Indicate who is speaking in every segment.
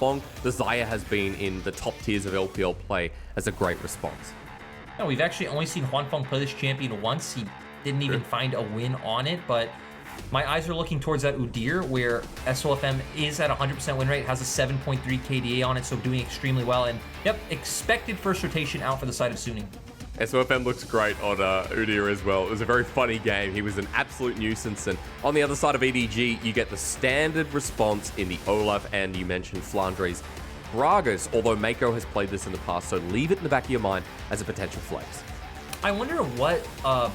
Speaker 1: long the Xayah has been in the top tiers of LPL play as a great response.
Speaker 2: No, we've actually only seen Huanfeng play this champion once. He didn't even find a win on it, but my eyes are looking towards that Udyr, where SofM is at 100% win rate, has a 7.3 KDA on it, so doing extremely well. And yep, expected first rotation out for the side of Suning.
Speaker 1: SofM looks great on Udyr as well. It was a very funny game. He was an absolute nuisance. And on the other side of EDG, you get the standard response in the Olaf, and you mentioned Flandre's Gragas, although Meiko has played this in the past, so leave it in the back of your mind as a potential flex.
Speaker 2: I wonder what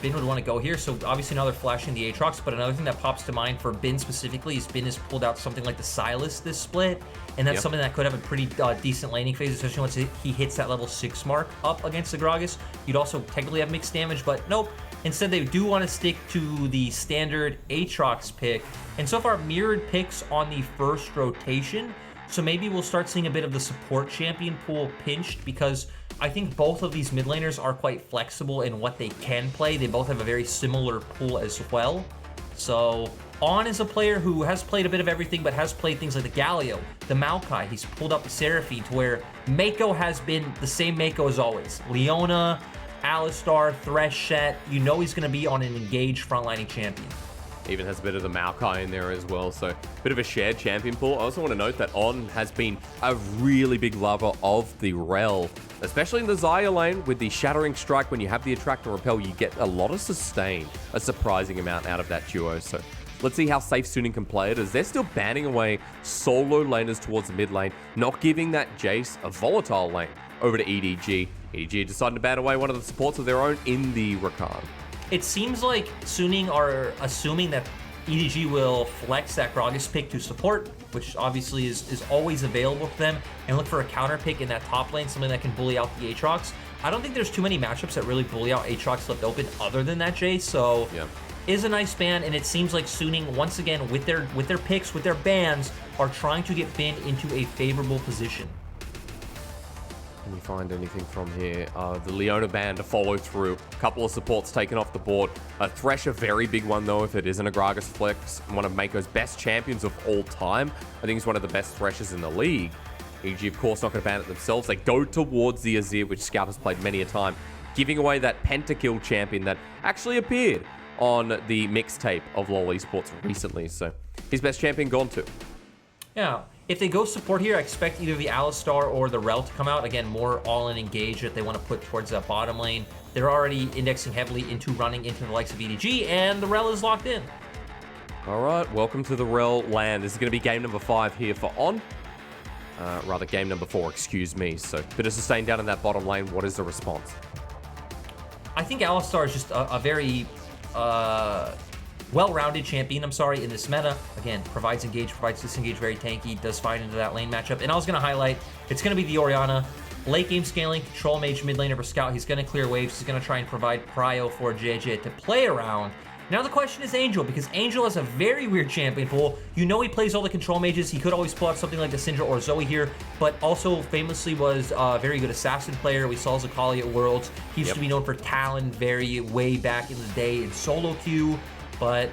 Speaker 2: Bin would want to go here. So obviously now they're flashing the Aatrox, but another thing that pops to mind for Bin specifically is Bin has pulled out something like the Silas this split, and that's something that could have a pretty decent laning phase, especially once he hits that level 6 mark up against the Gragas. You'd also technically have mixed damage, but nope. Instead, they do want to stick to the standard Aatrox pick, and so far mirrored picks on the first rotation. So maybe we'll start seeing a bit of the support champion pool pinched, because I think both of these mid laners are quite flexible in what they can play. They both have a very similar pool as well. So On is a player who has played a bit of everything, but has played things like the Galio, the Maokai. He's pulled up the Seraphine, to where Meiko has been the same Meiko as always. Leona, Alistar, Thresh set. You know he's going to be on an engaged frontlining champion.
Speaker 1: Even has a bit of the Maokai in there as well, so a bit of a shared champion pool. I also want to note that On has been a really big lover of the Rell, especially in the Xayah lane with the Shattering Strike. When you have the Attract and Repel, you get a lot of sustain, a surprising amount out of that duo. So let's see how safe Suning can play it, as they're still banning away solo laners towards the mid lane, not giving that Jace a volatile lane over to EDG. EDG decided to ban away one of the supports of their own in the Rakan.
Speaker 2: It seems like Suning are assuming that EDG will flex that Gragas pick to support, which obviously is always available to them, and look for a counter pick in that top lane, something that can bully out the Aatrox. I don't think there's too many matchups that really bully out Aatrox left open other than that Jace, so is a nice ban, and it seems like Suning, once again, with their picks, with their bans, are trying to get Bin into a favorable position.
Speaker 1: Can we find anything from here? The Leona ban to follow through. A couple of supports taken off the board. Thresh, a very big one, though, if it isn't a Gragas flex. One of Meiko's best champions of all time. I think he's one of the best Threshers in the league. EG, of course, not going to ban it themselves. They go towards the Azir, which Scout has played many a time, giving away that pentakill champion that actually appeared on the mixtape of lolesports recently. So his best champion gone too.
Speaker 2: Yeah. If they go support here, I expect either the Alistar or the Rell to come out. Again, more all-in engage that they want to put towards that bottom lane. They're already indexing heavily into running into the likes of EDG, and the Rell is locked in.
Speaker 1: All right, welcome to the Rell land. This is going to be game number 5 here for On. Rather, game number 4, excuse me. So, bit of sustain down in that bottom lane. What is the response?
Speaker 2: I think Alistar is just a very well-rounded champion, in this meta. Again, provides engage, provides disengage, very tanky, does fine into that lane matchup. And I was going to highlight, it's going to be the Orianna. Late game scaling, control mage, mid laner for Scout. He's going to clear waves. He's going to try and provide prio for Jiejie to play around. Now the question is Angel, because Angel has a very weird champion pool. You know he plays all the control mages. He could always pull out something like the Syndra or Zoe here, but also famously was a very good assassin player. We saw Zakali at Worlds. He used to be known for Talon way back in the day in solo queue. But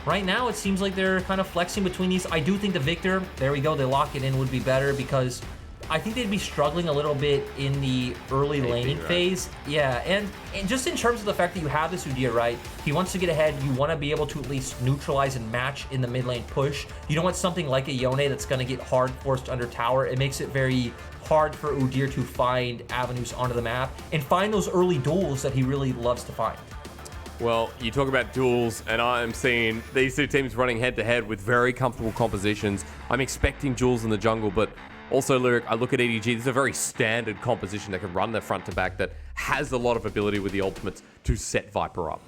Speaker 2: right now, it seems like they're kind of flexing between these. I do think the Viktor, there we go, they lock it in, would be better, because I think they'd be struggling a little bit in the early laning phase. Yeah, and just in terms of the fact that you have this Udyr, right? He wants to get ahead. You want to be able to at least neutralize and match in the mid lane push. You don't want something like a Yone that's going to get hard forced under tower. It makes it very hard for Udyr to find avenues onto the map and find those early duels that he really loves to find.
Speaker 1: Well, you talk about duels, and I'm seeing these two teams running head-to-head with very comfortable compositions. I'm expecting duels in the jungle, but also, Lyric, I look at EDG, this is a very standard composition that can run their front-to-back that has a lot of ability with the ultimates to set Viper up.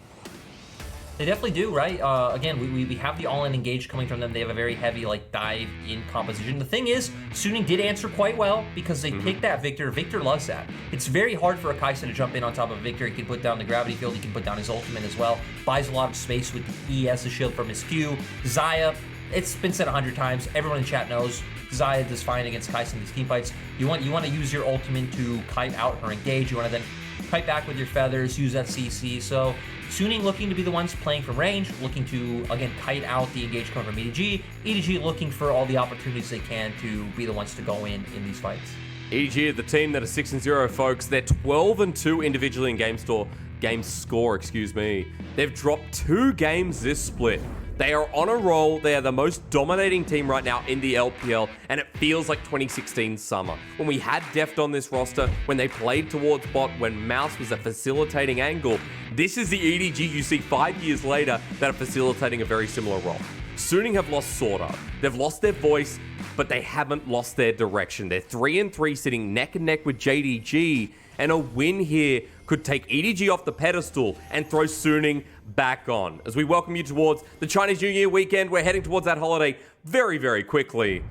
Speaker 2: They definitely do, right? Again, we have the all-in engage coming from them. They have a very heavy, dive-in composition. The thing is, Suning did answer quite well, because they picked that Viktor. Viktor loves that. It's very hard for a Kaisa to jump in on top of Viktor. He can put down the gravity field. He can put down his ultimate as well. Buys a lot of space with the ES, the shield from his Q. Xayah, it's been said 100 times. Everyone in chat knows. Xayah does fine against Kaisa in these team fights. You want to use your ultimate to kite out her engage. You want to then kite back with your feathers, use that CC. So Suning looking to be the ones playing from range, looking to, again, kite out the engage coming from EDG. EDG looking for all the opportunities they can to be the ones to go in these fights.
Speaker 1: EDG, the team that are 6-0, folks. They're 12-2 individually in game score, excuse me. They've dropped 2 games this split. They are on a roll. They are the most dominating team right now in the LPL, and it feels like 2016 summer. When we had Deft on this roster, when they played towards bot, when Mouse was a facilitating angle, this is the EDG you see 5 years later that are facilitating a very similar role. Suning have lost Sword Art. They've lost their voice, but they haven't lost their direction. They're 3-3 sitting neck and neck with JDG, and a win here could take EDG off the pedestal and throw Suning back on. As we welcome you towards the Chinese New Year weekend, we're heading towards that holiday very, very quickly.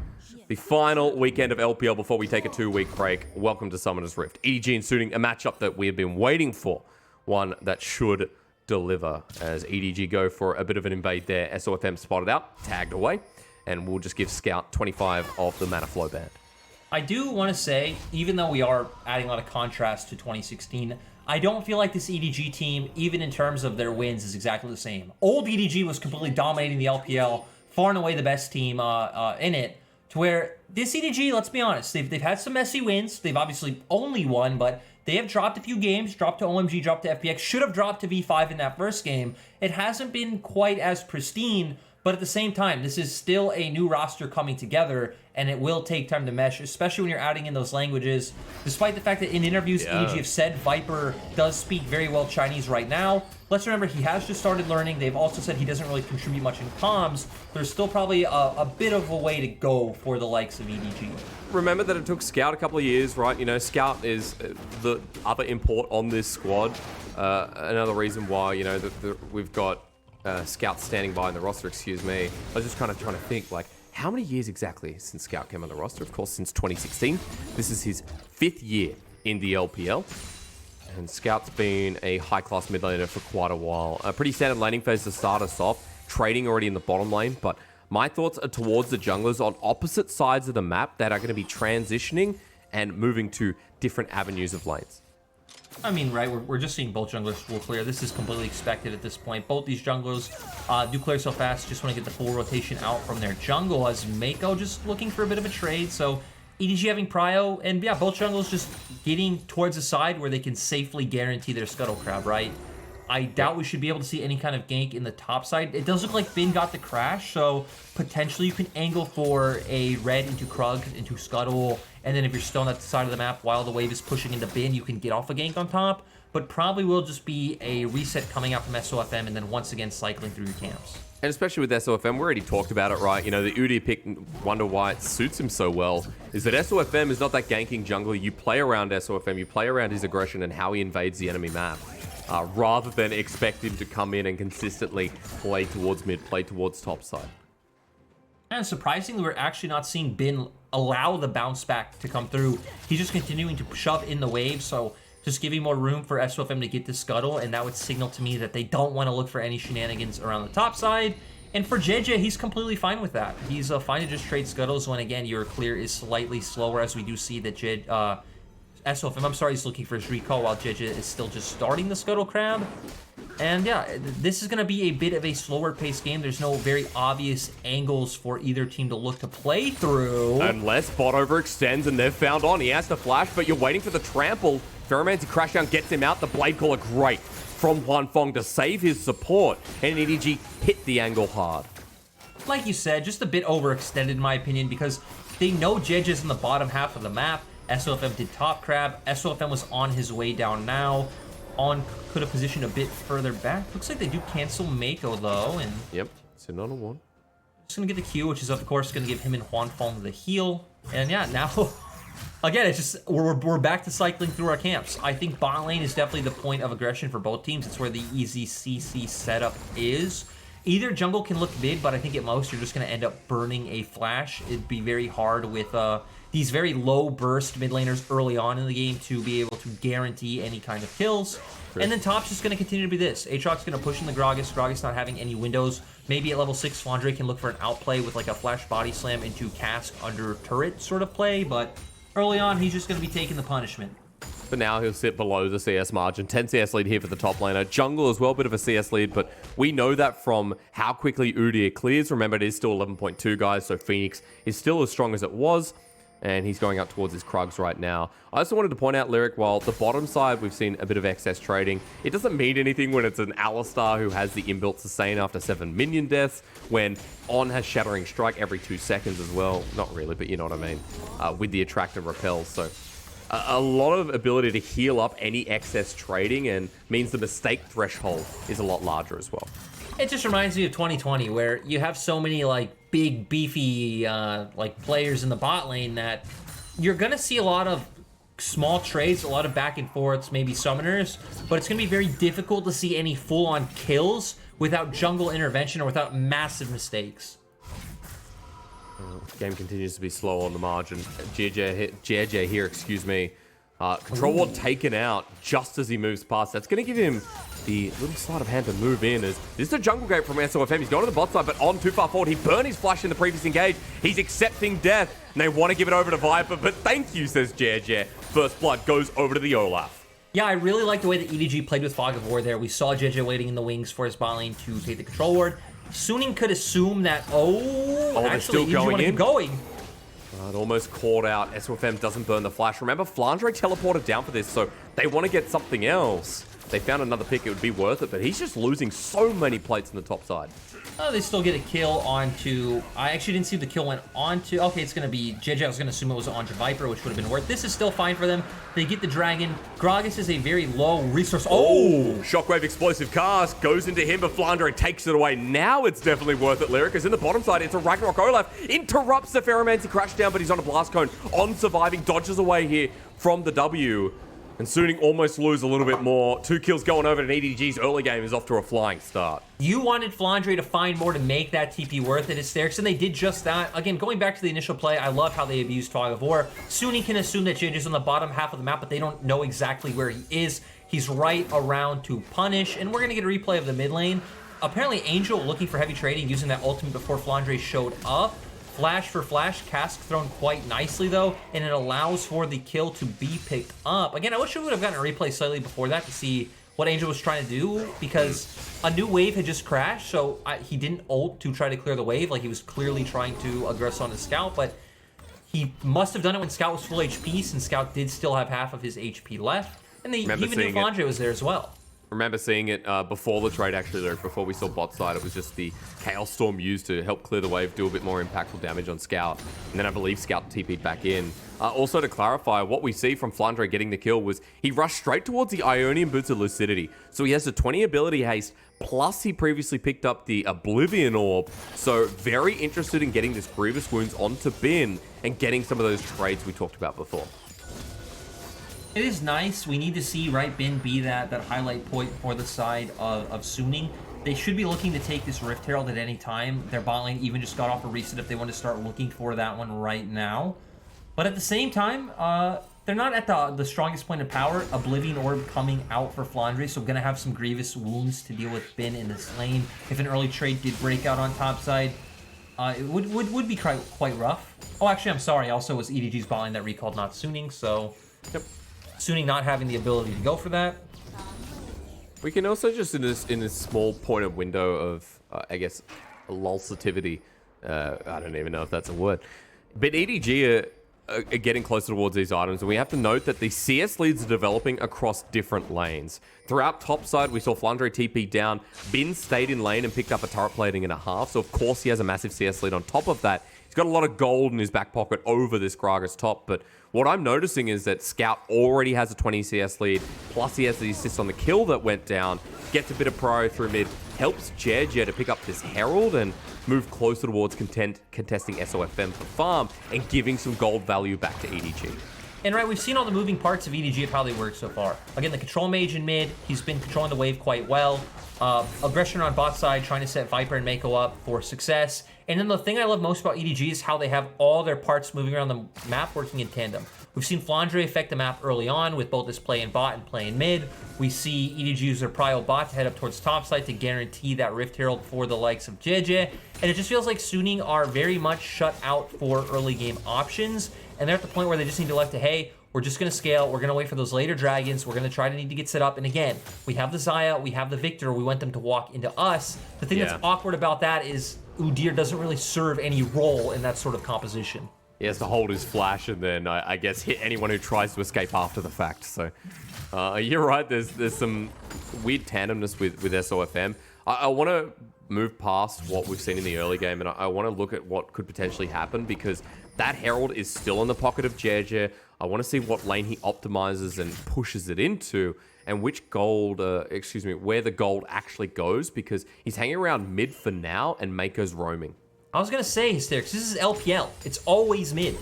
Speaker 1: The final weekend of LPL before we take a 2-week break. Welcome to Summoner's Rift. EDG and Suning, a matchup that we have been waiting for. One that should deliver as EDG go for a bit of an invade there. SofM spotted out, tagged away, and we'll just give Scout 25 of the mana flow band.
Speaker 2: I do want to say, even though we are adding a lot of contrast to 2016, I don't feel like this EDG team, even in terms of their wins, is exactly the same. Old EDG was completely dominating the LPL, far and away the best team in it, to where this EDG, let's be honest, they've had some messy wins. They've obviously only won, but they have dropped a few games, dropped to OMG, dropped to FPX, should have dropped to V5 in that first game. It hasn't been quite as pristine, but at the same time, this is still a new roster coming together, and it will take time to mesh, especially when you're adding in those languages. Despite the fact that in interviews, EDG have said Viper does speak very well Chinese right now. Let's remember, he has just started learning. They've also said he doesn't really contribute much in comms. There's still probably a bit of a way to go for the likes of EDG.
Speaker 1: Remember that it took Scout a couple of years, right? You know, Scout is the other import on this squad. Another reason why, you know, we've got Scout standing by in the roster, excuse me. I was just kind of trying to think, like, how many years exactly since Scout came on the roster? Of course, since 2016. This is his 5th year in the LPL. And Scout's been a high-class mid laner for quite a while. A pretty standard laning phase to start us off. Trading already in the bottom lane, but my thoughts are towards the junglers on opposite sides of the map that are going to be transitioning and moving to different avenues of lanes.
Speaker 2: I mean, right, we're just seeing both junglers will clear. This is completely expected at this point. Both these junglers do clear so fast. Just want to get the full rotation out from their jungle, as Meiko just looking for a bit of a trade. So EDG having prio, and yeah, both junglers just getting towards the side where they can safely guarantee their scuttle crab, right? I doubt we should be able to see any kind of gank in the top side. It does look like Finn got the crash, so potentially you can angle for a red into Krug, into Scuttle, and then if you're still on that side of the map while the wave is pushing into Bin, you can get off a gank on top, but probably will just be a reset coming out from SofM and then once again cycling through your camps.
Speaker 1: And especially with SofM, we already talked about it, right? You know, the Udyr pick, wonder why it suits him so well, is that SofM is not that ganking jungler. You play around SofM, you play around his aggression and how he invades the enemy map. Rather than expect him to come in and consistently play towards mid, play towards top side.
Speaker 2: And surprisingly, we're actually not seeing Bin allow the bounce back to come through. He's just continuing to shove in the wave, so just giving more room for SofM to get the scuttle, and that would signal to me that they don't want to look for any shenanigans around the top side. And for Jiejie, he's completely fine with that. He's fine to just trade scuttles when, again, your clear is slightly slower, as we do see that SofM, I'm sorry, he's looking for his recall while Jiejie is still just starting the Scuttle Crab. And yeah, this is going to be a bit of a slower paced game. There's no very obvious angles for either team to look to play through.
Speaker 1: Unless bot overextends and they've found on. He has to flash, but you're waiting for the trample. Ferromancy Crashdown gets him out. The Blade Caller, great from Huanfeng to save his support. And EDG hit the angle hard.
Speaker 2: Like you said, just a bit overextended in my opinion, because they know Jiejie's in the bottom half of the map. SofM did top crab. SofM was on his way down now. Could have positioned a bit further back. Looks like they do cancel Meiko though. And
Speaker 1: yep, sitting on a 1.
Speaker 2: Just gonna get the Q, which is of course gonna give him and Huanfeng the heal. And yeah, now again, it's just we're back to cycling through our camps. I think bot lane is definitely the point of aggression for both teams. It's where the easy CC setup is. Either jungle can look mid, but I think at most you're just gonna end up burning a flash. It'd be very hard with these very low burst mid laners early on in the game to be able to guarantee any kind of kills. And then top's just going to continue to be this. Aatrox going to push in the Gragas. Gragas not having any windows Maybe at level 6, Flandre can look for an outplay with like a flash body slam into cask under turret sort of play, but early on, he's just going to be taking the punishment.
Speaker 1: But now he'll sit below the CS margin. 10 CS lead here for the top laner. Jungle as well, bit of a CS lead, but we know that from how quickly Udyr clears. Remember, it is still 11.2, guys, so Phoenix is still as strong as it was, and he's going up towards his Krugs right now. I also wanted to point out, Lyric, while the bottom side, we've seen a bit of excess trading, it doesn't mean anything when it's an Alistar who has the inbuilt sustain after 7 minion deaths, when On has Shattering Strike every 2 seconds as well. Not really, but you know what I mean. With the attractive repels, so a lot of ability to heal up any excess trading, and means the mistake threshold is a lot larger as well.
Speaker 2: It just reminds me of 2020, where you have so many like big, beefy like players in the bot lane that you're gonna see a lot of small trades, a lot of back and forths, maybe summoners, but it's gonna be very difficult to see any full-on kills without jungle intervention or without massive mistakes.
Speaker 1: Game continues to be slow on the margin. Jiejie here, excuse me. Control ward taken out just as he moves past. That's going to give him the little sleight of hand to move in. As this is a jungle gate from SofM. He's going to the bot side, but On too far forward. He burned his flash in the previous engage. He's accepting death, and they want to give it over to Viper, but thank you, says Jiejie. First blood goes over to the Olaf.
Speaker 2: Yeah, I really like the way that EDG played with Fog of War there. We saw Jiejie waiting in the wings for his bot lane to take the control ward. Suning could assume that, actually, EDG want to keep going.
Speaker 1: It almost caught out. SofM doesn't burn the flash. Remember, Flandre teleported down for this, so they want to get something else. They found another pick, it would be worth it, but he's just losing so many plates in the top side.
Speaker 2: Oh, they still get a kill onto... I actually didn't see if the kill went onto... Okay, it's going to be... Jiejie, I was going to assume it was onto Viper, which would have been worth. This is still fine for them. They get the dragon. Gragas is a very low resource. Oh!
Speaker 1: Shockwave explosive cast goes into him, but Flandre takes it away. Now it's definitely worth it, Lyric, because in the bottom side, it's a Ragnarok Olaf. Interrupts the Ferromancy crash down, but he's on a blast cone. On surviving, dodges away here from the W. And Suning almost lose a little bit more. 2 kills going over, and EDG's early game is off to a flying start.
Speaker 2: You wanted Flandre to find more to make that TP worth it, Hysterics, and they did just that. Again, going back to the initial play, I love how they abused Fog of War. Suning can assume that Jiejie's on the bottom half of the map, but they don't know exactly where he is. He's right around to punish, and we're going to get a replay of the mid lane. Apparently, Angel looking for heavy trading, using that ultimate before Flandre showed up. Flash for flash, cask thrown quite nicely though, and it allows for the kill to be picked up. Again, I wish we would have gotten a replay slightly before that to see what Angel was trying to do, because a new wave had just crashed, so he didn't ult to try to clear the wave. Like, he was clearly trying to aggress on his Scout, but he must have done it when Scout was full HP, since Scout did still have half of his HP left, and they even knew Flandre was there as well.
Speaker 1: Remember seeing it before the trade, actually, Lyric, before we saw bot side. It was just the Chaos Storm used to help clear the wave, do a bit more impactful damage on Scout. And then I believe Scout TP'd back in. Also, to clarify, what we see from Flandre getting the kill was he rushed straight towards the Ionian Boots of Lucidity. So he has the 20 ability haste, plus he previously picked up the Oblivion Orb. So very interested in getting this Grievous Wounds onto Bin and getting some of those trades we talked about before.
Speaker 2: It is nice. We need to see, right, Bin be that highlight point for the side of Suning. They should be looking to take this Rift Herald at any time. Their bot lane even just got off a reset if they want to start looking for that one right now. But at the same time, they're not at the strongest point of power. Oblivion Orb coming out for Flandre, so going to have some Grievous Wounds to deal with Bin in this lane. If an early trade did break out on top side, it would be quite rough. Oh, actually, I'm sorry. Also, it was EDG's bot lane that recalled, not Suning, so... Yep. Suning not having the ability to go for that.
Speaker 1: We can also just in this small point of window of I guess lulsativity. I don't even know if that's a word, but EDG are getting closer towards these items, and we have to note that the CS leads are developing across different lanes. Throughout top side, we saw Flandre TP down. Bin stayed in lane and picked up a turret plating and a half, so of course he has a massive CS lead. On top of that, he's got a lot of gold in his back pocket over this Gragas top, but what I'm noticing is that Scout already has a 20 CS lead, plus he has the assist on the kill that went down, gets a bit of prio through mid, helps Jiejie to pick up this Herald and move closer towards contesting SofM for farm and giving some gold value back to EDG.
Speaker 2: And right, we've seen all the moving parts of EDG of how they work so far. Again, the control mage in mid, he's been controlling the wave quite well. Aggression on bot side, trying to set Viper and Meiko up for success. And then the thing I love most about EDG is how they have all their parts moving around the map working in tandem. We've seen Flandre affect the map early on with both his play in bot and play in mid. We see EDG use their prio bot to head up towards top side to guarantee that Rift Herald for the likes of Jiejie. And it just feels like Suning are very much shut out for early game options. And they're at the point where they just need to elect a, hey, we're just going to scale. We're going to wait for those later dragons. We're going to try to need to get set up. And again, we have the Xayah, we have the Viktor. We want them to walk into us. The thing that's awkward about that is Udyr doesn't really serve any role in that sort of composition.
Speaker 1: He has to hold his flash and then, I guess, hit anyone who tries to escape after the fact. So, you're right. There's some weird tandomness with SofM. I want to move past what we've seen in the early game, and I want to look at what could potentially happen, because that Herald is still in the pocket of Jiejie. I want to see what lane he optimizes and pushes it into, and which gold, where the gold actually goes, because he's hanging around mid for now, and Meiko's roaming.
Speaker 2: I was going to say, Hysterics, this is LPL. It's always mid.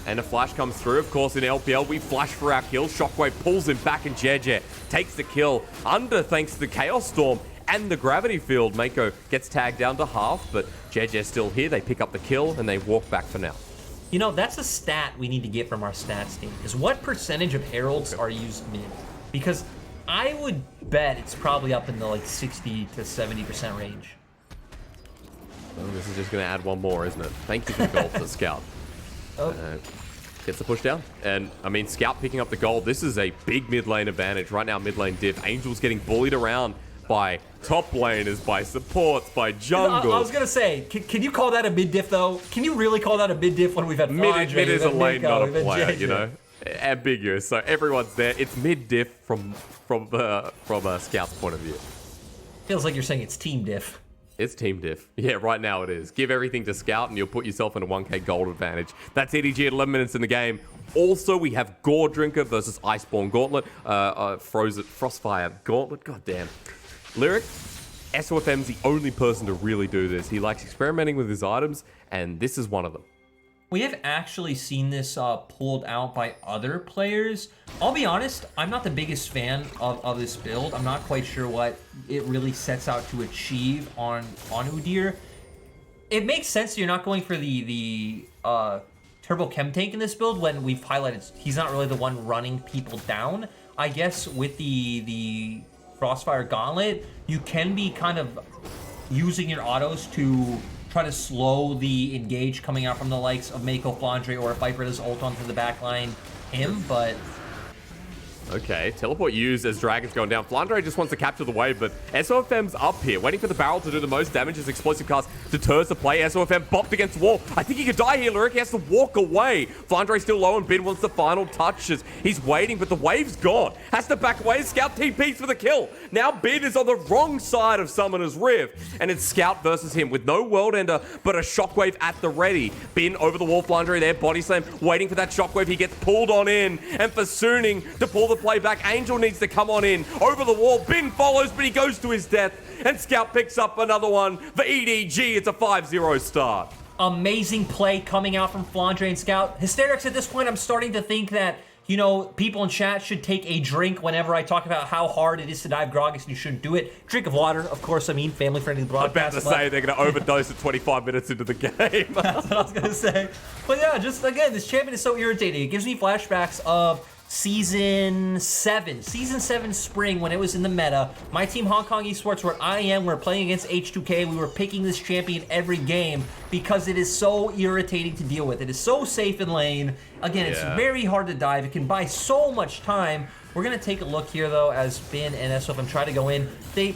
Speaker 1: And a flash comes through. Of course, in LPL, we flash for our kill. Shockwave pulls him back, and Jiejie takes the kill under thanks to the Chaos Storm and the Gravity Field. Meiko gets tagged down to half, but Jiejie's still here. They pick up the kill, and they walk back for now.
Speaker 2: You know, that's a stat we need to get from our stats team, is what percentage of Heralds are used mid? Because I would bet it's probably up in the like 60 to 70% range.
Speaker 1: Well, this is just going to add one more, isn't it? Thank you for the gold for Scout. Gets the push down. And, I mean, Scout picking up the gold. This is a big mid lane advantage. Right now, mid lane diff. Angel's getting bullied around by top laners, by supports, by jungle.
Speaker 2: I was going to say, can you call that a mid diff, though? Can you really call that a mid diff when we've had Flandre,
Speaker 1: mid is a lane,
Speaker 2: Meiko,
Speaker 1: not a player,
Speaker 2: Jiejie?
Speaker 1: you know? Ambiguous. So everyone's there. It's mid diff from a Scout's point of view.
Speaker 2: Feels like you're saying it's team diff.
Speaker 1: It's team diff. Yeah, right now it is. Give everything to Scout and you'll put yourself in a 1k gold advantage. That's EDG at 11 minutes in the game. Also, we have Gore Drinker versus Iceborne Gauntlet. Frostfire Gauntlet. God damn. Lyric, SofM's the only person to really do this. He likes experimenting with his items, and this is one of them.
Speaker 2: We have actually seen this pulled out by other players. I'll be honest, I'm not the biggest fan of this build. I'm not quite sure what it really sets out to achieve on Udyr. It makes sense you're not going for the Turbo Chem Tank in this build when we've highlighted he's not really the one running people down. I guess with the Frostfire Gauntlet, you can be kind of using your autos to try to slow the engage coming out from the likes of Meiko, Flandre, or if Viper does ult onto the backline, but...
Speaker 1: Okay, teleport used as Dragon's going down. Flandre just wants to capture the wave, but SofM's up here, waiting for the barrel to do the most damage as Explosive Cast deters the play. SofM bopped against the wall. I think he could die here, Lyric. He has to walk away. Flandre's still low, and Bin wants the final touches. He's waiting, but the wave's gone. Has to back away. Scout TPs for the kill. Now Bin is on the wrong side of Summoner's Rift, and it's Scout versus him with no World Ender, but a Shockwave at the ready. Bin over the wall, Flandre there, body slam, waiting for that Shockwave. He gets pulled on in, and for Suning to pull the play back, Angel needs to come on in. Over the wall, Bin follows, but he goes to his death, and Scout picks up another one for EDG. It's a 5-0 start.
Speaker 2: Amazing play coming out from Flandre and Scout. Hysterics, at this point, I'm starting to think that, you know, people in chat should take a drink whenever I talk about how hard it is to dive Gragas, and you shouldn't do it. Drink of water, of course, I mean, family-friendly broadcast.
Speaker 1: I'm about to say they're going to overdose at 25 minutes into the game.
Speaker 2: That's what I was going to say. But yeah, just again, this champion is so irritating. It gives me flashbacks of Season 7 spring when it was in the meta. My team Hong Kong Esports, where I am, we're playing against H2K. We were picking this champion every game because it is so irritating to deal with. It is so safe in lane. Again, it's very hard to dive. It can buy so much time. We're going to take a look here, though, as Bin and SofM try to go in. They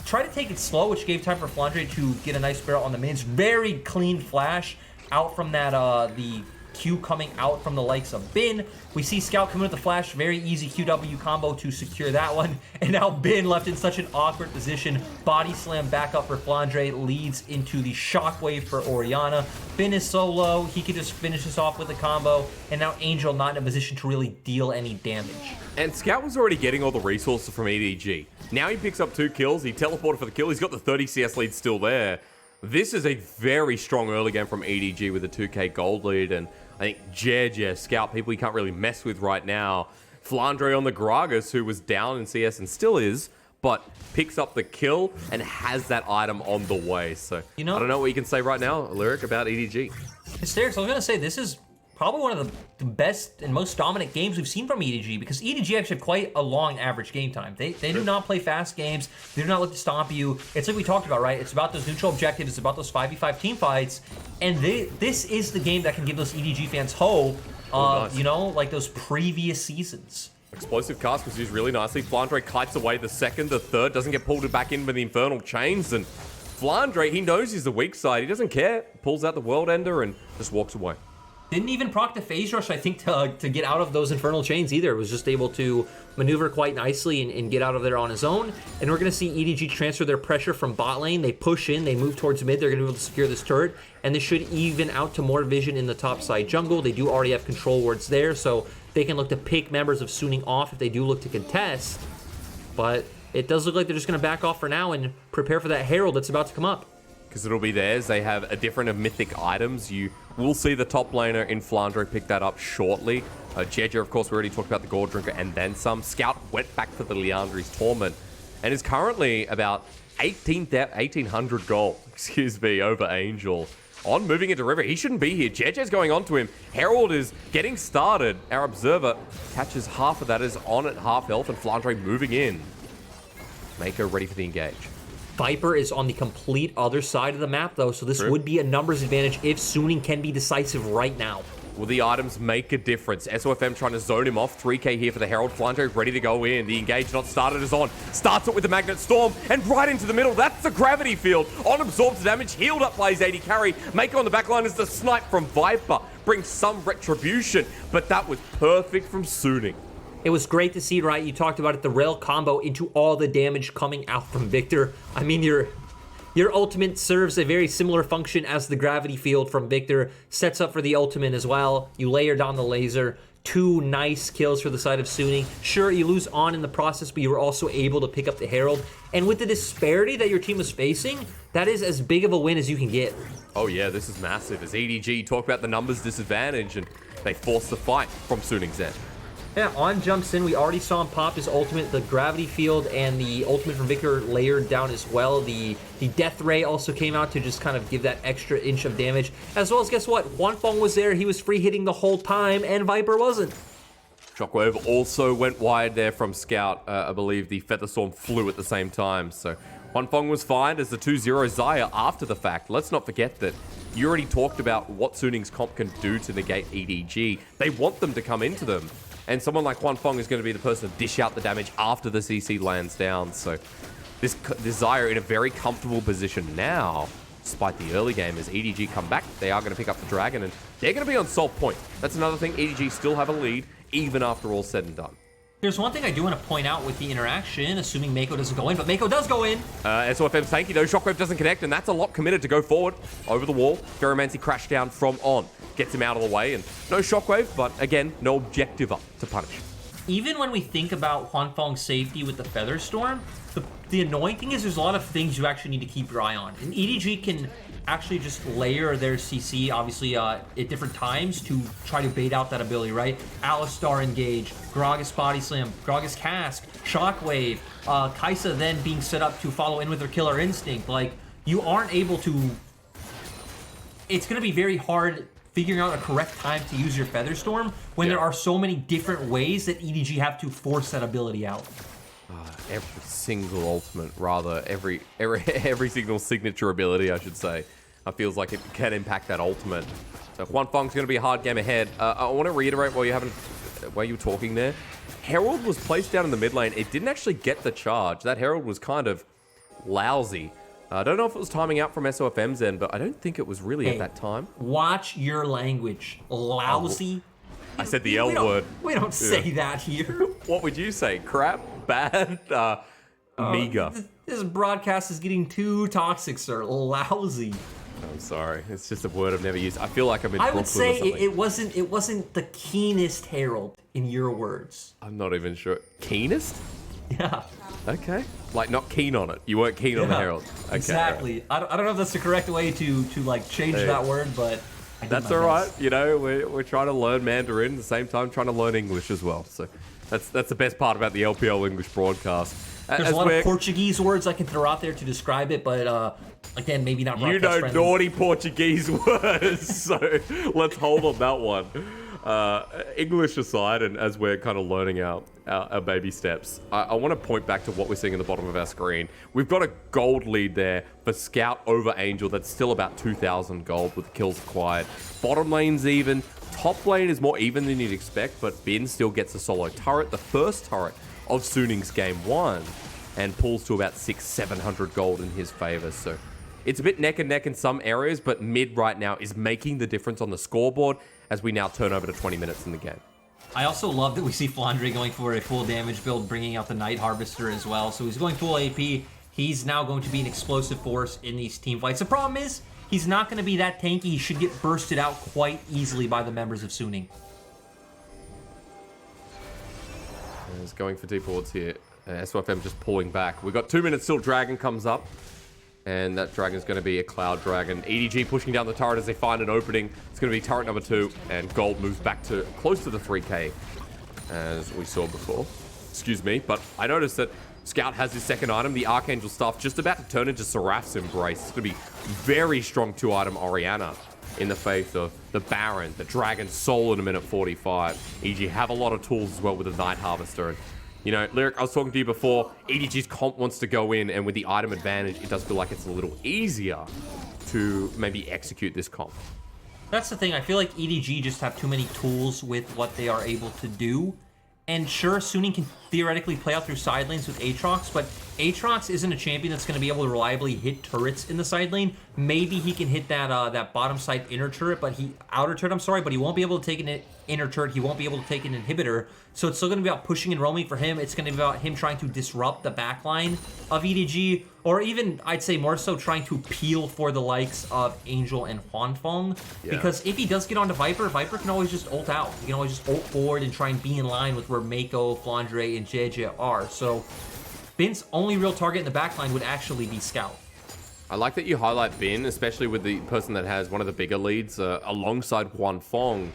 Speaker 2: try to take it slow, which gave time for Flandre to get a nice barrel on the mins. Very clean flash out from that, the Q coming out from the likes of Bin. We see Scout coming with the flash, very easy QW combo to secure that one. And now Bin left in such an awkward position. Body slam back up for Flandre, leads into the shockwave for Orianna. Bin is so low, he can just finish this off with a combo. And now Angel not in a position to really deal any damage.
Speaker 1: And Scout was already getting all the resources from EDG. Now he picks up 2 kills, he teleported for the kill, he's got the 30 CS lead still there. This is a very strong early game from EDG with a 2k gold lead, and I think Jiejie, Scout, people you can't really mess with right now. Flandre on the Gragas, who was down in CS and still is, but picks up the kill and has that item on the way. So
Speaker 2: you know,
Speaker 1: I don't know what you can say right now, Lyric, about EDG.
Speaker 2: Hysterics, I was going to say, this is probably one of the best and most dominant games we've seen from EDG, because EDG actually have quite a long average game time. They do not play fast games. They do not look to stomp you. It's like we talked about, right? It's about those neutral objectives. It's about those 5v5 team fights. And this is the game that can give those EDG fans hope,
Speaker 1: nice.
Speaker 2: you know, like those previous seasons.
Speaker 1: Explosive cast was used really nicely. Flandre kites away the second, the third, doesn't get pulled back in with the Infernal Chains, and Flandre, he knows he's the weak side. He doesn't care. Pulls out the World Ender and just walks away.
Speaker 2: Didn't even proc the phase rush, I think, to get out of those Infernal Chains either. Was just able to maneuver quite nicely and get out of there on his own. And we're going to see EDG transfer their pressure from bot lane. They push in, they move towards mid. They're going to be able to secure this turret. And this should even out to more vision in the top side jungle. They do already have control wards there, so they can look to pick members of Suning off if they do look to contest. But it does look like they're just going to back off for now and prepare for that Herald that's about to come up.
Speaker 1: Because it'll be theirs. They have a different of mythic items. You will see the top laner in Flandre pick that up shortly. Jiejie, of course, we already talked about the Gore Drinker and then some. Scout went back for the Liandry's Torment and is currently about 1,800 gold, over Angel. On moving into River, he shouldn't be here. Jiejie's going on to him. Herald is getting started. Our Observer catches half of that, is on at half health, and Flandre moving in. Meiko ready for the engage.
Speaker 2: Viper is on the complete other side of the map, though, so this would be a numbers advantage if Suning can be decisive right now.
Speaker 1: Will the items make a difference? SofM trying to zone him off. 3k here for the Herald. Flandre ready to go in. The engage not started is on. Starts it with the Magnet Storm and right into the middle. That's the gravity field. On absorbs the damage. Healed up by his AD carry. Meiko on the backline is the snipe from Viper. Brings some retribution, but that was perfect from Suning.
Speaker 2: It was great to see, right? You talked about it, the Rell combo into all the damage coming out from Viktor. I mean, your ultimate serves a very similar function as the gravity field from Viktor. Sets up for the ultimate as well. You layer down the laser. 2 nice kills for the side of Suning. Sure, you lose on in the process, but you were also able to pick up the Herald. And with the disparity that your team was facing, that is as big of a win as you can get.
Speaker 1: Oh yeah, this is massive. As EDG talk about the numbers disadvantage, and they force the fight from Suning's end.
Speaker 2: Yeah, on jumps in, we already saw him pop his ultimate, the gravity field and the ultimate from Viktor layered down as well. The death ray also came out to just kind of give that extra inch of damage. As well as, guess what? Huanfeng was there, he was free hitting the whole time, and Viper wasn't.
Speaker 1: Shockwave also went wide there from Scout. I believe the Featherstorm flew at the same time. So Huanfeng was fine as the 2-0 Xayah after the fact. Let's not forget that you already talked about what Suning's comp can do to negate EDG. They want them to come into them. And someone like Huanfeng is going to be the person to dish out the damage after the CC lands down. So this Xayah in a very comfortable position now, despite the early game, as EDG come back. They are going to pick up the Dragon, and they're going to be on Salt Point. That's another thing. EDG still have a lead, even after all said and done.
Speaker 2: There's one thing I do want to point out with the interaction, assuming Meiko doesn't go in, but Meiko does go in.
Speaker 1: SofM's tanky though. Shockwave doesn't connect, and that's a lot committed to go forward over the wall. Ferromancy crashed down from on. Gets him out of the way, and no Shockwave, but again, no objective up to punish.
Speaker 2: Even when we think about Huanfeng's safety with the Featherstorm, the annoying thing is there's a lot of things you actually need to keep your eye on. And EDG can actually just layer their CC, obviously, at different times to try to bait out that ability, right? Alistar engage, Gragas body slam, Gragas cask, Shockwave, Kaisa then being set up to follow in with their killer instinct. Like, you aren't able to... It's going to be very hard figuring out a correct time to use your Featherstorm when there are so many different ways that EDG have to force that ability out.
Speaker 1: Every single ultimate, rather, every single signature ability, I should say, feels like it can impact that ultimate. So Huanfeng's going to be a hard game ahead. I want to reiterate while you were talking there. Herald was placed down in the mid lane. It didn't actually get the charge. That Herald was kind of lousy. I don't know if it was timing out from SofM's end, but I don't think it was really at that time.
Speaker 2: Watch your language. Lousy.
Speaker 1: I said the L word.
Speaker 2: We don't say that here.
Speaker 1: What would you say? Crap? Bad? Meager?
Speaker 2: This broadcast is getting too toxic, sir. Lousy.
Speaker 1: I'm sorry. It's just a word I've never used. I feel like I'm in
Speaker 2: I
Speaker 1: Brooklyn
Speaker 2: would say
Speaker 1: or something.
Speaker 2: it wasn't the keenest Herald in your words.
Speaker 1: I'm not even sure. Keenest?
Speaker 2: Yeah.
Speaker 1: Okay. Like, not keen on it. You weren't keen on the Herald. Okay,
Speaker 2: exactly. Right. I don't know if that's the correct way to like change that word, but
Speaker 1: that's all right. You know, we're trying to learn Mandarin at the same time trying to learn English as well. So that's the best part about the LPL English broadcast.
Speaker 2: There's a lot of Portuguese words I can throw out there to describe it, but again, maybe not
Speaker 1: broadcast friendly. Naughty Portuguese words, so let's hold on that one. English aside, and as we're kind of learning our baby steps, I want to point back to what we're seeing in the bottom of our screen. We've got a gold lead there for Scout over Angel. That's still about 2,000 gold with kills acquired. Bottom lane's even. Top lane is more even than you'd expect, but Bin still gets a solo turret, the first turret of Suning's game 1, and pulls to about 600-700 gold in his favor. So it's a bit neck and neck in some areas, but mid right now is making the difference on the scoreboard as we now turn over to 20 minutes in the game.
Speaker 2: I also love that we see Flandre going for a full damage build, bringing out the Night Harvester as well. So he's going full AP. He's now going to be an explosive force in these team fights. The problem is, he's not going to be that tanky. He should get bursted out quite easily by the members of Suning.
Speaker 1: He's going for deep wards here. SofM just pulling back. We've got 2 minutes till Dragon comes up. And that Dragon's going to be a Cloud Dragon. EDG pushing down the turret as they find an opening. It's going to be turret number 2. And gold moves back to close to the 3k. As we saw before. Excuse me. But I noticed that Scout has his second item, the Archangel Staff, just about to turn into Seraph's Embrace. It's going to be very strong 2-item Orianna in the face of the Baron, the Dragon Soul in a minute 45. EDG have a lot of tools as well with the Night Harvester. And, you know, Lyric, I was talking to you before, EDG's comp wants to go in, and with the item advantage, it does feel like it's a little easier to maybe execute this comp.
Speaker 2: That's the thing. I feel like EDG just have too many tools with what they are able to do. And sure, Suning can theoretically play out through side lanes with Aatrox, but Aatrox isn't a champion that's going to be able to reliably hit turrets in the side lane. Maybe he can hit that that bottom side outer turret, but he won't be able to take an inner turret. He won't be able to take an inhibitor. So it's still going to be about pushing and roaming for him. It's going to be about him trying to disrupt the backline of EDG, or even, I'd say more so, trying to peel for the likes of Angel and Huanfeng. Yeah. Because if he does get onto Viper, Viper can always just ult out. He can always just ult forward and try and be in line with where Meiko, Flandre, and Jiejie are. So Bin's only real target in the backline would actually be Scout.
Speaker 1: I like that you highlight Bin, especially with the person that has one of the bigger leads alongside Huanfeng.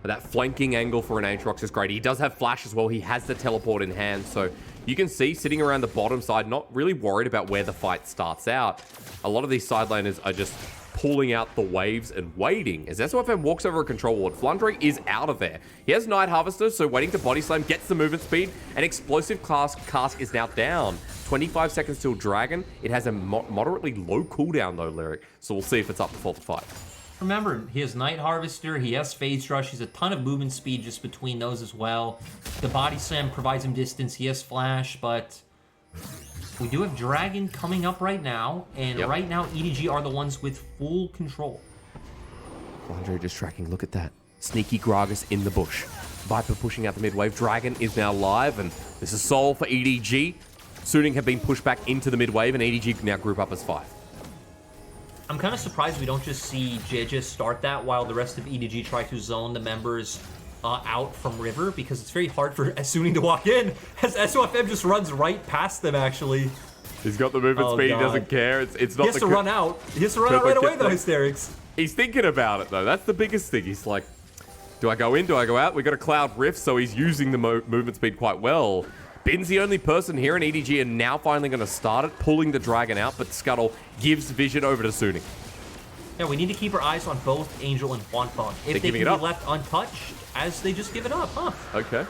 Speaker 1: That flanking angle for an Aatrox is great. He does have flash as well. He has the teleport in hand. So you can see sitting around the bottom side, not really worried about where the fight starts out. A lot of these side laners are just pulling out the waves and waiting. As SofM walks over a control ward, Flandre is out of there. He has Night Harvester, so waiting to body slam, gets the movement speed, and Explosive Cask is now down. 25 seconds till Dragon. It has a moderately low cooldown though, Lyric. So we'll see if it's up before the fight.
Speaker 2: Remember, he has Night Harvester, he has Phase Rush, he's a ton of movement speed just between those as well. The Body Slam provides him distance, he has Flash, but we do have Dragon coming up right now, and right now EDG are the ones with full control.
Speaker 1: Flandre just tracking, look at that. Sneaky Gragas in the bush. Viper pushing out the mid wave, Dragon is now live, and this is Soul for EDG. Suning have been pushed back into the mid wave, and EDG now group up as 5.
Speaker 2: I'm kind of surprised we don't just see Jiejie start that while the rest of EDG try to zone the members out from River, because it's very hard for Suning to walk in, as SofM just runs right past them, actually.
Speaker 1: He's got the movement speed,
Speaker 2: God.
Speaker 1: He doesn't care. It's not
Speaker 2: he has to run out. He has to run out right away, though, Hysterics.
Speaker 1: He's thinking about it, though. That's the biggest thing. He's like, do I go in? Do I go out? We got a Cloud Rift, so he's using the movement speed quite well. Bin's the only person here, and EDG are now finally going to start it, pulling the Dragon out, but Scuttle gives vision over to Suning.
Speaker 2: Yeah, we need to keep our eyes on both Angel and Huanfeng. If they can be left untouched, as they just give it up, huh?
Speaker 1: Okay.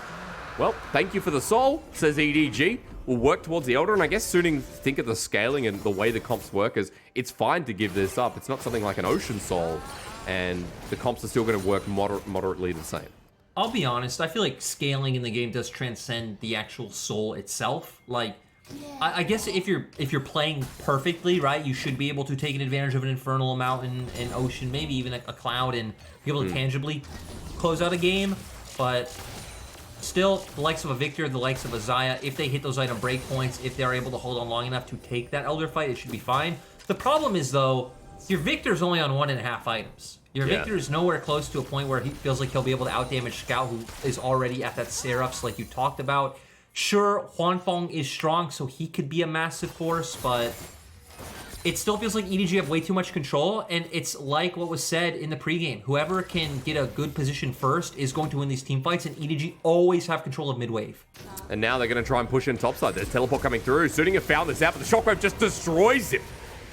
Speaker 1: Well, thank you for the soul, says EDG. We'll work towards the Elder, and I guess Suning think of the scaling and the way the comps work as it's fine to give this up. It's not something like an Ocean Soul, and the comps are still going to work moderately the same.
Speaker 2: I'll be honest, I feel like scaling in the game does transcend the actual soul itself. Like, I guess if you're playing perfectly, right, you should be able to take advantage of an Infernal, a Mountain, an Ocean, maybe even a Cloud, and be able to tangibly close out a game. But still, the likes of a Viktor, the likes of a Xayah, if they hit those item breakpoints, if they're able to hold on long enough to take that Elder fight, it should be fine. The problem is, though, your Viktor's only on 1.5 items. Your Viktor is nowhere close to a point where he feels like he'll be able to outdamage Scout, who is already at that Seraphs like you talked about. Sure, Huanfeng is strong, so he could be a massive force, but it still feels like EDG have way too much control, and it's like what was said in the pregame. Whoever can get a good position first is going to win these team fights, and EDG always have control of mid-wave.
Speaker 1: And now they're going to try and push in topside. There's teleport coming through. Suning have found this out, but the shockwave just destroys him.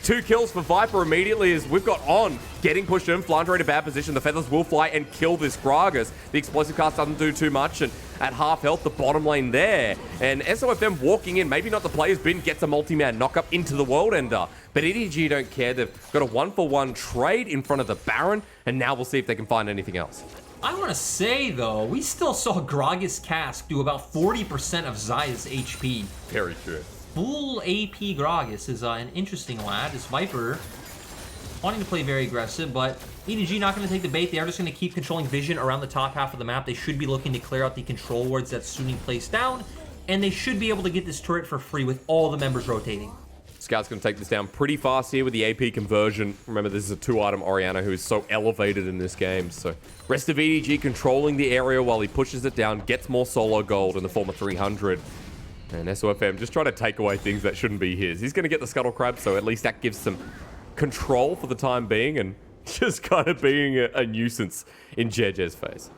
Speaker 1: 2 kills for Viper immediately as we've got On getting pushed in. Flandre in a bad position. The feathers will fly and kill this Gragas. The explosive cast doesn't do too much, and at half health, the bottom lane there. And SofM walking in, maybe not the player's bin, gets a multi-man knock-up into the World Ender. But EDG don't care. They've got a 1-for-1 trade in front of the Baron, and now we'll see if they can find anything else.
Speaker 2: I want to say, though, we still saw Gragas Cask do about 40% of Xayah's HP.
Speaker 1: Very true.
Speaker 2: Full AP Gragas is an interesting lad. This Viper wanting to play very aggressive, but EDG not going to take the bait. They are just going to keep controlling vision around the top half of the map. They should be looking to clear out the control wards that Suning placed down, and they should be able to get this turret for free with all the members rotating.
Speaker 1: Scout's going to take this down pretty fast here with the AP conversion. Remember, this is a 2-item Orianna who is so elevated in this game. So rest of EDG controlling the area while he pushes it down, gets more solo gold in the form of 300. And SofM just trying to take away things that shouldn't be his. He's going to get the Scuttle Crab, so at least that gives some control for the time being, and just kind of being a nuisance in Jiejie's face.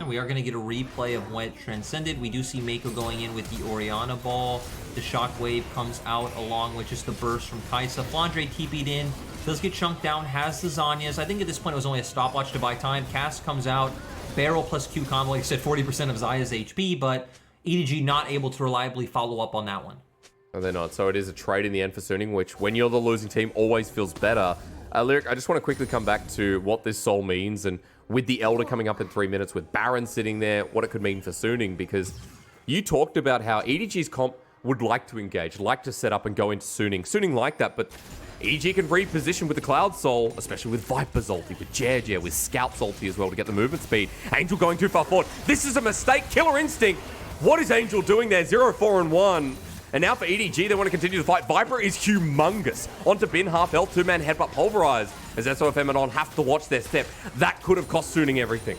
Speaker 2: And we are going to get a replay of what transcended. We do see Meiko going in with the Orianna ball. The shockwave comes out along with just the burst from Kaisa. Flandre TP'd in, does get chunked down, has the Zanyas. I think at this point it was only a stopwatch to buy time. Cass comes out, barrel plus Q combo, like I said, 40% of Xayah's HP, but EDG not able to reliably follow up on that one.
Speaker 1: No, they're not. So it is a trade in the end for Suning, which when you're the losing team always feels better. Lyric, I just want to quickly come back to what this soul means, and with the Elder coming up in 3 minutes, with Baron sitting there, what it could mean for Suning, because you talked about how EDG's comp would like to engage, like to set up and go into Suning. Suning like that, but EDG can reposition with the Cloud Soul, especially with Viper's ulti, with Jiejie, with Scout's ulti as well to get the movement speed. Angel going too far forward. This is a mistake. Killer Instinct. What is Angel doing there? 0-4-1. And now for EDG, they want to continue the fight. Viper is humongous. Onto Bin, half health, 2-man headbutt pulverized. As SofM and On have to watch their step. That could have cost Suning everything.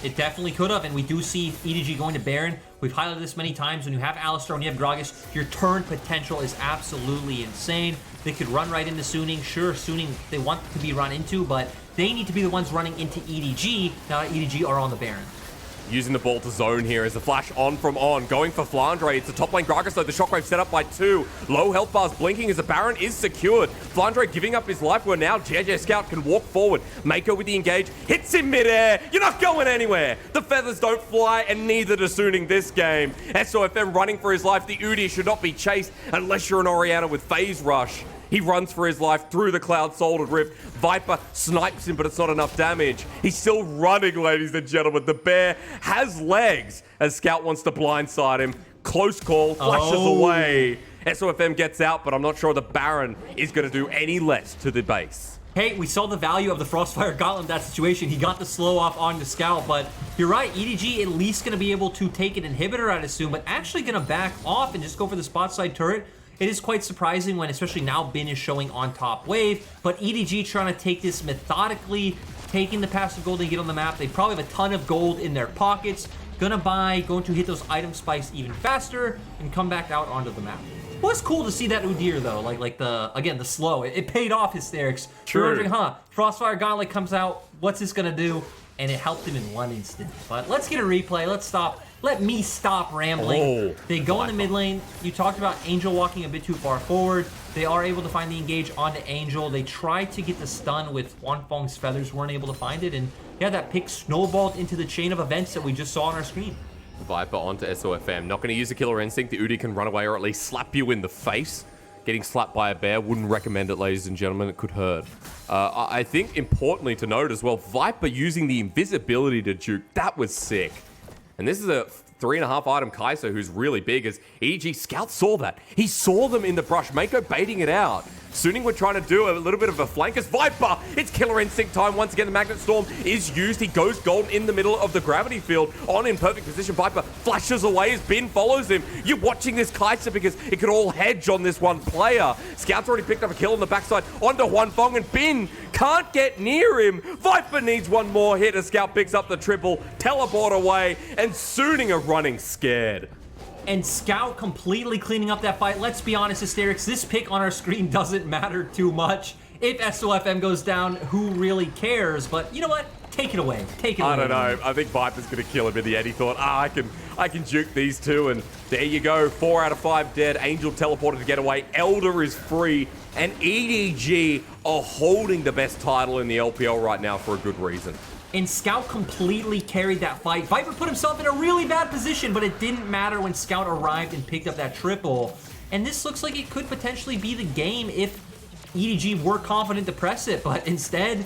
Speaker 2: It definitely could have, and we do see EDG going to Baron. We've highlighted this many times. When you have Alistar, when you have Gragas, your turn potential is absolutely insane. They could run right into Suning. Sure, Suning, they want to be run into, but they need to be the ones running into EDG. Now that EDG are on the Baron.
Speaker 1: Using the ball to zone here as the flash on from On. Going for Flandre. It's a top lane Gragas though. The shockwave set up by 2. Low health bars blinking as the Baron is secured. Flandre giving up his life where now Jiejie Scout can walk forward. Meiko with the engage. Hits in midair. You're not going anywhere. The feathers don't fly and neither does Suning this game. SofM running for his life. The Udyr should not be chased unless you're an Orianna with phase rush. He runs for his life through the Cloud Soul Rift. Viper snipes him, but it's not enough damage. He's still running, ladies and gentlemen. The bear has legs as Scout wants to blindside him. Close call, flashes away. SofM gets out, but I'm not sure the Baron is going to do any less to the base.
Speaker 2: Hey, we saw the value of the Frostfire Gauntlet in that situation. He got the slow off on the Scout, but you're right, EDG at least going to be able to take an inhibitor, I'd assume, but actually going to back off and just go for the spot side turret. It is quite surprising when, especially now, Bin is showing on top wave, but EDG trying to take this methodically, taking the passive gold they get on the map. They probably have a ton of gold in their pockets. Gonna buy, going to hit those item spikes even faster, and come back out onto the map. It was cool to see that Udyr though, like the, again, the slow. It paid off hysterics.
Speaker 1: True.
Speaker 2: You're wondering, huh, Frostfire Gauntlet comes out, what's this gonna do? And it helped him in one instant. But let's get a replay, let's stop. Let me stop rambling.
Speaker 1: Oh,
Speaker 2: they go in the mid lane. You talked about Angel walking a bit too far forward. They are able to find the engage onto Angel. They tried to get the stun with Huanfeng's feathers, weren't able to find it. And yeah, that pick snowballed into the chain of events that we just saw on our screen.
Speaker 1: Viper onto SofM. Not going to use a Killer Instinct. The Udyr can run away or at least slap you in the face. Getting slapped by a bear, wouldn't recommend it, ladies and gentlemen. It could hurt. I think importantly to note as well, Viper using the invisibility to juke. That was sick. And this is a 3.5-item Kaisa who's really big, as EDG Scout saw that. He saw them in the brush. Meiko baiting it out. Suning were trying to do a little bit of a flank as Viper. It's Killer Instinct time. Once again, the Magnet Storm is used. He goes gold in the middle of the gravity field. On in perfect position. Viper flashes away as Bin follows him. You're watching this Kaisa because it could all hedge on this one player. Scout's already picked up a kill on the backside onto Huanfeng, and Bin can't get near him. Viper needs one more hit as Scout picks up the triple. Teleport away, and Suning are running scared.
Speaker 2: and Scout completely cleaning up that fight. Let's be honest, Hysterics, this pick on our screen doesn't matter too much. If SofM goes down, who really cares? But you know what? Take it away. Take it away.
Speaker 1: I don't know. I think Viper's going to kill him in the end. He thought, I can juke these two. And there you go. 4 out of 5 dead. Angel teleported to get away. Elder is free. And EDG are holding the best title in the LPL right now for a good reason.
Speaker 2: And Scout completely carried that fight. Viper put himself in a really bad position, but it didn't matter when Scout arrived and picked up that triple. And this looks like it could potentially be the game if EDG were confident to press it. But instead,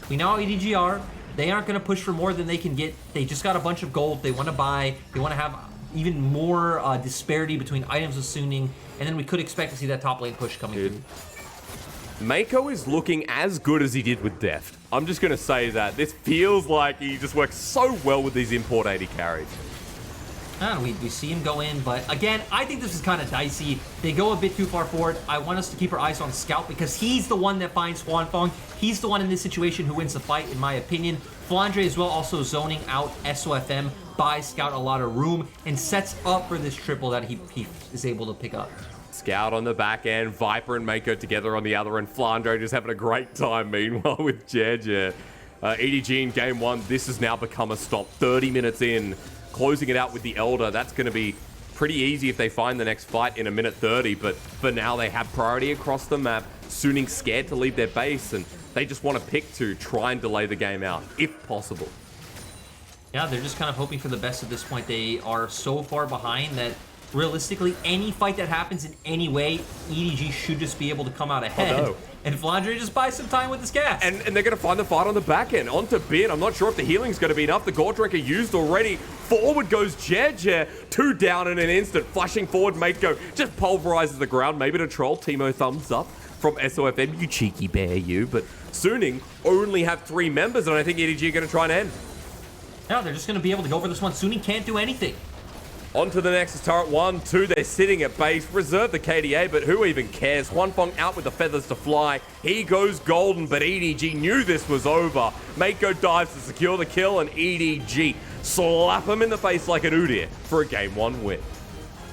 Speaker 2: we know how EDG are. They aren't going to push for more than they can get. They just got a bunch of gold. They want to buy. They want to have even more disparity between items of Suning. And then we could expect to see that top lane push coming through.
Speaker 1: Meiko is looking as good as he did with Deft. I'm just going to say that. This feels like he just works so well with these import AD carries.
Speaker 2: We see him go in, but again, I think this is kind of dicey. They go a bit too far forward. I want us to keep our eyes on Scout because he's the one that finds Huanfeng. He's the one in this situation who wins the fight, in my opinion. Flandre as well, also zoning out SofM, buys Scout a lot of room, and sets up for this triple that he is able to pick up.
Speaker 1: Scout on the back end, Viper and Meiko together on the other, and Flandre just having a great time meanwhile with Jiejie. EDG in game 1, this has now become a stop. 30 minutes in, closing it out with the Elder. That's going to be pretty easy if they find the next fight in a minute 30, but for now they have priority across the map. Suning scared to leave their base, and they just want to pick to try and delay the game out, if possible.
Speaker 2: Yeah, they're just kind of hoping for the best at this point. They are so far behind that realistically, any fight that happens in any way, EDG should just be able to come out ahead.
Speaker 1: Oh, no.
Speaker 2: And Flandre just buys some time with this gas.
Speaker 1: And they're going to find the fight on the back end. Onto Bin. I'm not sure if the healing's going to be enough. The Gore Drinker used already. Forward goes Jiejie. 2 down in an instant. Flashing forward, Meiko just pulverizes the ground. Maybe to troll. Timo thumbs up from SofM. You cheeky bear, you. But Suning only have 3 members, and I think EDG are going to try and end.
Speaker 2: No, they're just going to be able to go for this one. Suning can't do anything.
Speaker 1: On to the Nexus turret, 1, 2, they're sitting at base. Reserve the KDA, but who even cares? Huanfeng out with the feathers to fly. He goes golden, but EDG knew this was over. Meiko dives to secure the kill, and EDG slap him in the face like an Udyr for a game 1 win.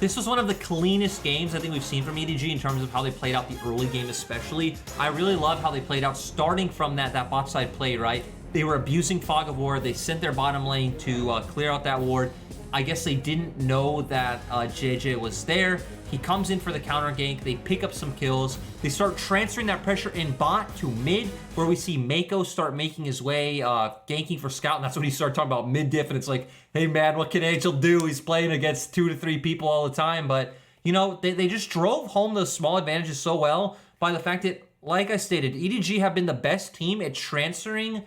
Speaker 2: This was one of the cleanest games I think we've seen from EDG in terms of how they played out the early game especially. I really love how they played out starting from that bot side play, right? They were abusing Fog of War. They sent their bottom lane to clear out that ward. I guess they didn't know that Jiejie was there. He comes in for the counter gank. They pick up some kills. They start transferring that pressure in bot to mid, where we see Meiko start making his way, ganking for Scout, and that's when he started talking about mid diff, and it's like, hey man, what can Angel do? He's playing against 2 to 3 people all the time, but, you know, they just drove home those small advantages so well by the fact that, like I stated, EDG have been the best team at transferring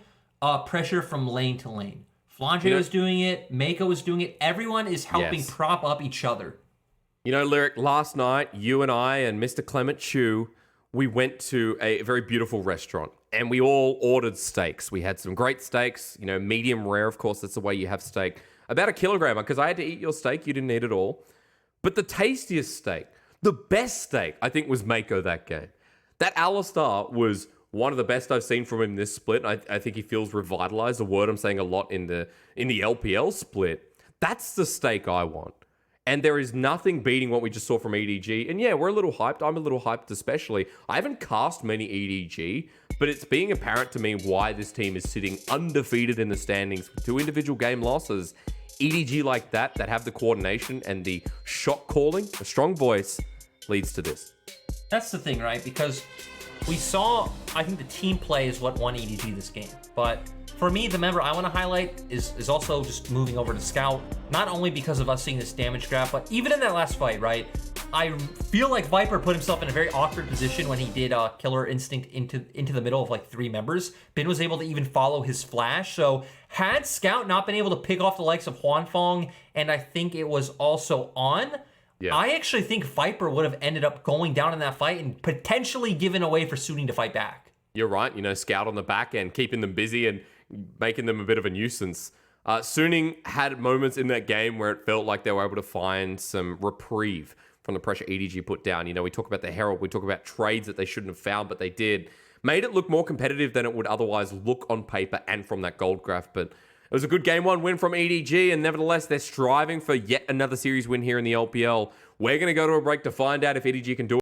Speaker 2: pressure from lane to lane. Flandre was doing it. Meiko was doing it. Everyone is helping prop up each other.
Speaker 1: You know, Lyric, last night, you and I and Mr. Clement Chu, we went to a very beautiful restaurant and we all ordered steaks. We had some great steaks, you know, medium rare, of course, that's the way you have steak. About 1 kilogram, because I had to eat your steak. You didn't eat it all. But the tastiest steak, the best steak, I think was Meiko that game. That Alistar was one of the best I've seen from him this split. I think he feels revitalized, a word I'm saying a lot in the LPL split. That's the steak I want. And there is nothing beating what we just saw from EDG. And yeah, we're a little hyped. I'm a little hyped especially. I haven't cast many EDG, but it's being apparent to me why this team is sitting undefeated in the standings with 2 individual game losses. EDG like that have the coordination and the shot calling, a strong voice, leads to this.
Speaker 2: That's the thing, right? Because we saw, I think the team play is what won EDG this game. But for me, the member I want to highlight is also just moving over to Scout. Not only because of us seeing this damage graph, but even in that last fight, right? I feel like Viper put himself in a very awkward position when he did Killer Instinct into the middle of like 3 members. Bin was able to even follow his flash. So had Scout not been able to pick off the likes of Huanfeng, and I think it was also on, I actually think Viper would have ended up going down in that fight and potentially given away for Suning to fight back.
Speaker 1: You're right. You know, Scout on the back end, keeping them busy and making them a bit of a nuisance. Suning had moments in that game where it felt like they were able to find some reprieve from the pressure EDG put down. You know, we talk about the Herald, we talk about trades that they shouldn't have found, but they did. Made it look more competitive than it would otherwise look on paper and from that gold graph. But It was a good game 1 win from EDG, and nevertheless, they're striving for yet another series win here in the LPL. We're going to go to a break to find out if EDG can do it.